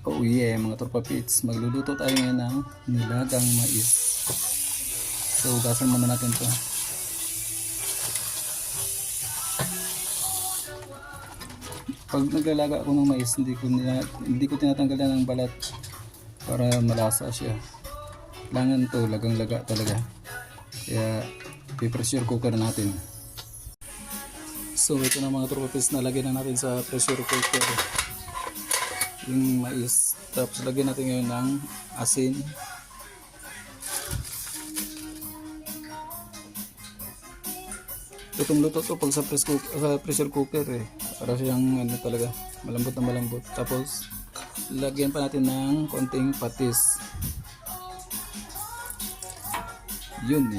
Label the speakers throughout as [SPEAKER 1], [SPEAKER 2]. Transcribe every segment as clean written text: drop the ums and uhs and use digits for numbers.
[SPEAKER 1] Oh yeah, mga tropa pits, magluluto tayo ngayon ng nilagang mais. So, hugasan muna natin to. Pag naglalaga ako ng mais, hindi ko tinatanggalan ng balat para malasa siya. Kailangan to, lagang-laga talaga. Kaya, i-pressure cooker natin. So, ito na mga tropa pits, nalagyan na natin sa pressure cooker yung mais. Tapos lagyan natin ngayon ng asin, lutong luto to pag sa pressure cooker para siyang ano talaga, malambot na malambot. Tapos lagyan pa natin ng konting patis, yun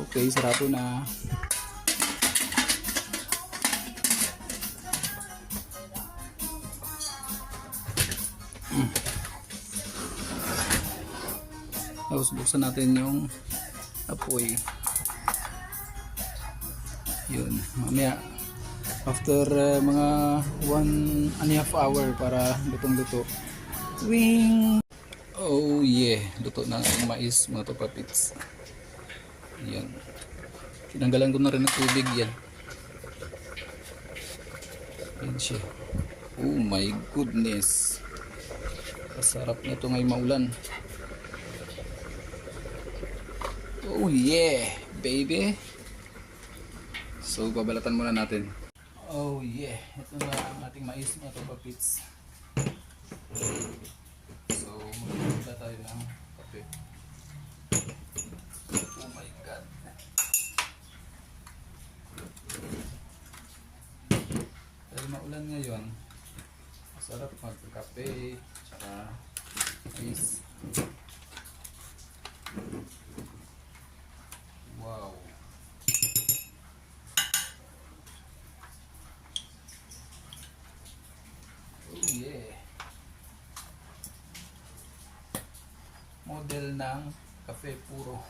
[SPEAKER 1] okay, sarado na. Tapos buksan natin yung apoy. Yun, mamaya after mga 1.5 hour para lutong-luto. Wing! Oh yeah, luto na ang mais mga tropa pits. Yan. Tinanggalan ko na rin ng tubig yan. Yan siya. Oh my goodness. Masarap na ito ngayong maulan. Oh yeah, baby. So, babalatan muna natin. Oh yeah, ito na ang ating mais mga tropa pits. So, magpapila tayo ng kape. Oh my god. Dahil maulan ngayon, masarap magkape tsaka mais. Wow. Oh yeah. Model ng kape puro.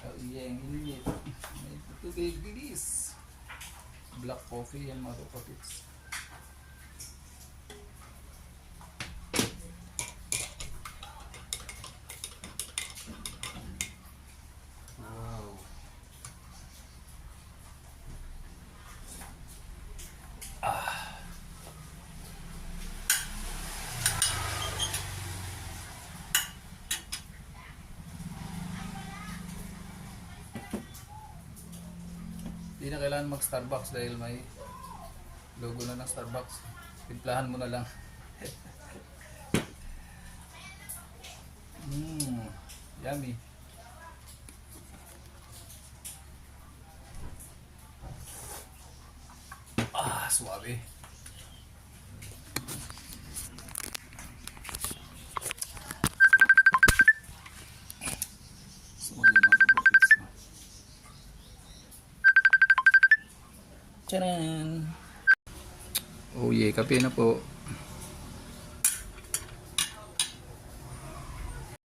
[SPEAKER 1] Oh yeah, ang init. May tubig bilis. Black coffee yan mga kapits. Hindi na kailangan mag Starbucks dahil may logo na ng Starbucks. Timplahan mo na lang. Yummy. Suave. Charan! Oh yeah, kape na po.